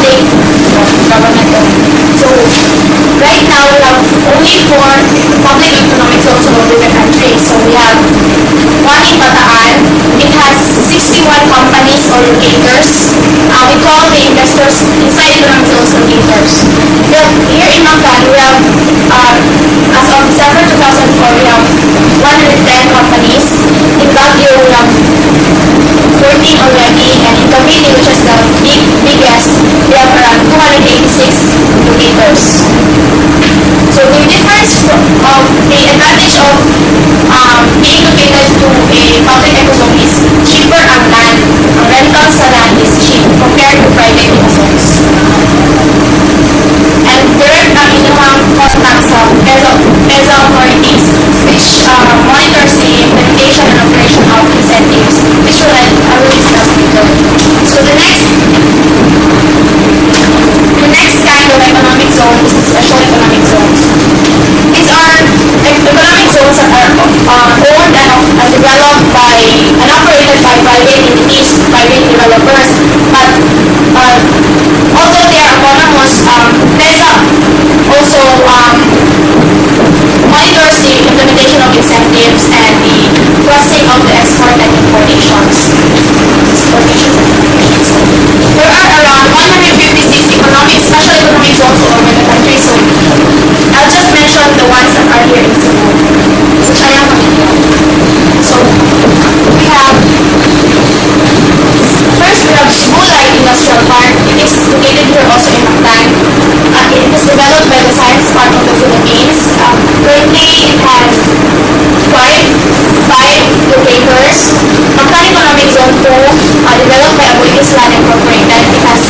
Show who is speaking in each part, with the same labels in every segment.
Speaker 1: state government owned. So right now we have only 4 public economic zones all over the country. So we have one in Bataan. It has 61 companies or locators. We call the investors inside economic zones locators. Here in Mactan, we have, as of December 2004, we have 110 companies. In Baguio, we have 14 already, and in Cavite, which is the biggest, we have around 286 locators. So the difference the advantage of being located to a public ecozone is cheaper ang land. Ang rental sa land is cheap compared to private ecozones. And direct ang inyong contact sa PEZA authorities, which monitors the implementation and operation of incentives, which I will discuss later. So the next kind of economic zone is the special economic zones. These are economic zones that are owned and developed by and operated by private entities, private developers. But although they are autonomous, PEZA also monitors the implementation of incentives and the processing of the export and importations. There are around 156 special economic zones all over the country. So I'll just mention the ones that are here in Cebu, which I am familiar. So we have Cebu Light Industrial Park. It is located here also in Mactan. It is developed by the Science Park of the Philippines. Currently, it has five locators. Mactan Economic Zone 2, developed by Aboitiz Land Incorporated. It has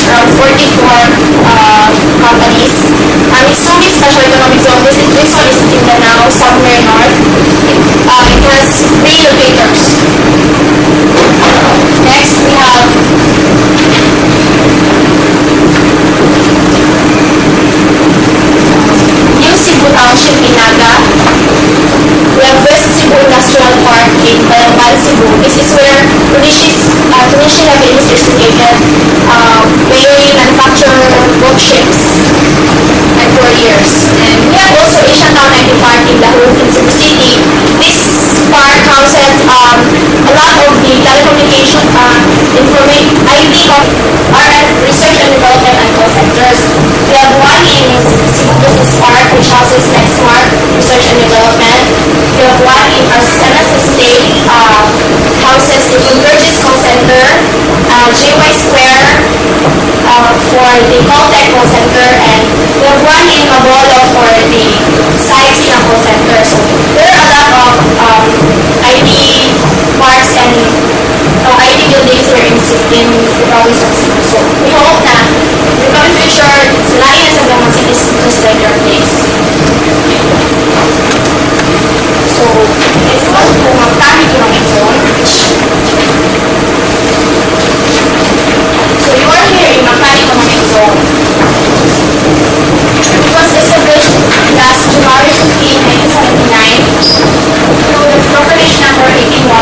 Speaker 1: around 44 companies. Mitsumi Special Economic Zone, this one is in Mindanao, somewhere north. It has 3 locators. Next, we have New Cebu Township in Naga. We have West Cebu Industrial Park in Balambal, Cebu. This is where Tunisia Heavy Industry is located. They manufacture boat ships and couriers. And we have also Asian Town 90 Park in Lahore, in Cebu City. This park houses a lot of the telecommunication, IT, research and development and call centers. We have one in Cebu Business Park, which houses NextSmart Research and Development. We have one in Arsenas Estate, houses the Convergys Call Center, JY Square for the Caltech Call Center, and we have one in Mabolo for the Science Call Center. So there are a lot of IT parks and IT buildings here in the province of Cebu. So we hope na in the coming future, selain sa mga cities just like your place. So it's not the Mactan Economic Zone, so you are here in Mactan Economic Zone. It was established last January 15, 1979 through the Proclamation Number 1811.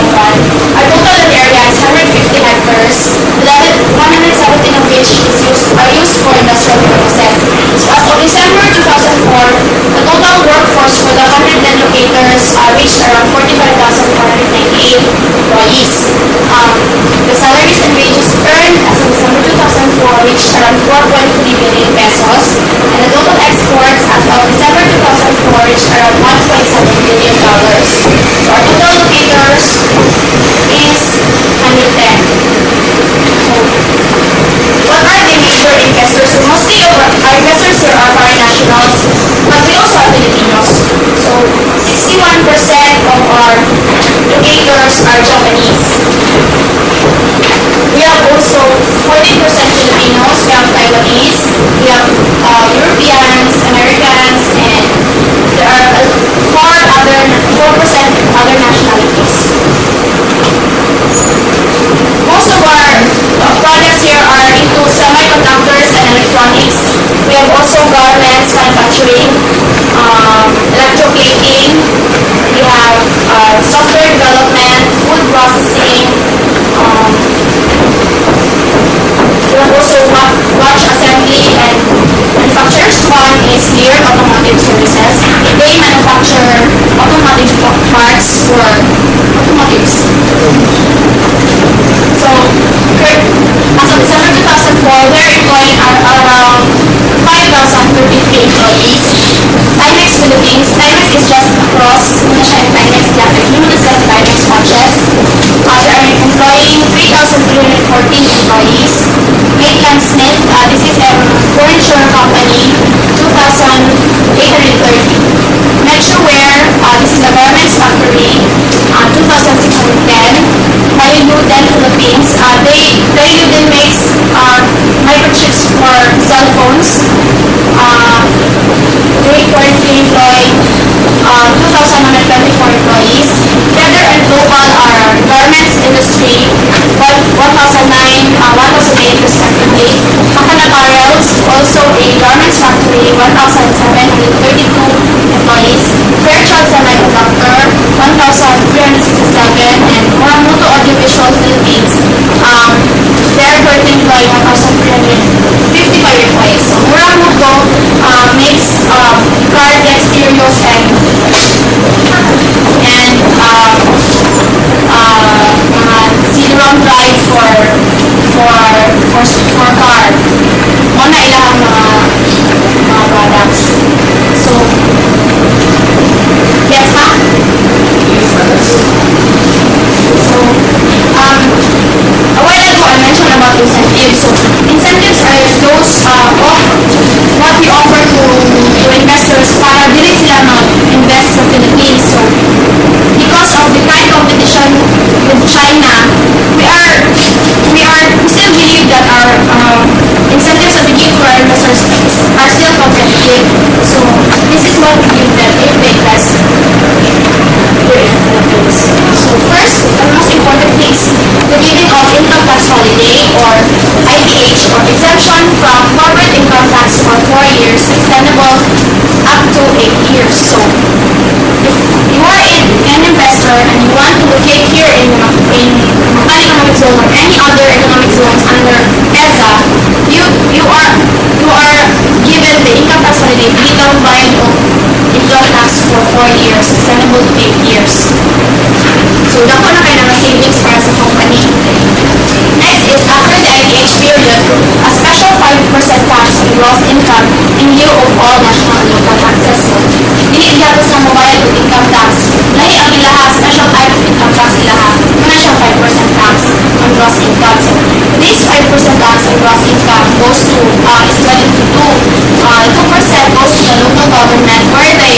Speaker 1: Our total area is 150 hectares, 117 of which are used for industrial purposes. So as of December 2004, the total workforce for the 110 locators reached around 45,498 employees. The salaries and wages earned as of December 2004 reached around 4.3 billion pesos, and the total exports as of December 2004 reached around $1.7 billion. So our total locators is 110. So what are the major investors? So mostly our investors here are foreign nationals, but we also have Filipinos. So 61% of our locators are Japanese. We have also 14% Filipinos, we have Taiwanese, we have Europeans, Americans, and there are 4% other nationalities. for cell phones. They currently employ 2,124 employees. Feather and Global are garments industry, 1,008 respectively. Hakan Apparels, also a garments factory, 1,732 employees. Fairchild Semiconductor, 1,367, and Muramoto Audiovisual Philippines, they are currently employing 1,355 employees. So Muramoto makes car exteriors and CD-ROM drive for car. Muna ilang mga products. So, yes ha? So, a while ago I mentioned about incentives. So, incentives are those what we offer to investors para dili sila mag-invest sa Philippines. So, because of the kind competition with China, we still believe that our incentives that we give to our investors are still competitive. So, this is what we give them if they invest here in the Philippines. So, first, the most important thing is the giving of income tax holiday or ITH or exemption from corporate income tax for 4 years, extendable up to 8 years. So, if you are an investor and you want to locate here in Macau Economic Zone or any other economic zones under EZA, you are given the income tax holiday without buying income tax for 4 years, extendable to 8 years. So, dako na kayo ng savings para sa company. Next is after the ITH period, a special 5% tax on gross income in lieu of all national and local taxes. So, dili dapat sa mobile with income tax. Lahi ang ilaha, special type of income tax ilaha. Muna siya 5% tax on gross income. So, this 5% tax on gross income goes to, is divided to 2% goes to the local government where the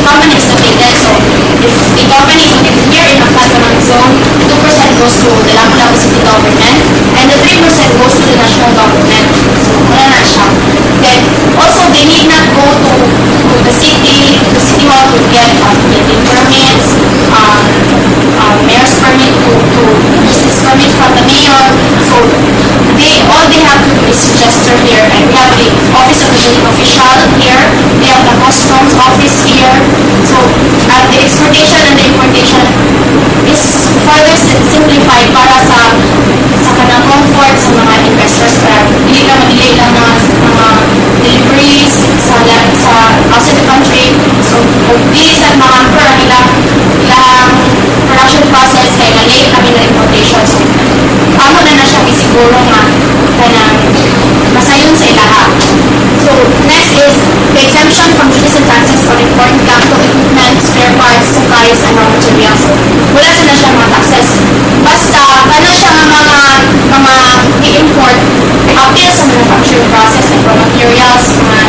Speaker 1: company is located. So, if the company is located here in Macau Economic Zone, 2% goes to the Lapu-Lapu City government, and the 3% goes to the national government. So, wala na siya. Then, also, they need not go to the city hall to get building permits, mayor's permit to business permit from the mayor. So, all they have to do is register here, and we have the office of the building official here, we have the customs office here. So, the exportation and the importation is further simplified para sa kanang comfort sa mga investors para hindi ka mag-delay lang mga deliveries sa outside the country. So, this at mga ilang production process kaya na-late kami na importation. So, amo na siya isiguro nga masayon sa ilaha. So, next is the exemption from duties and taxes on important capital equipment, spare parts, supplies, and raw materials. So, wala sila siya mga taxes. Basta, kana siya mga i-import, appeal sa manufacturing process ng raw materials, mga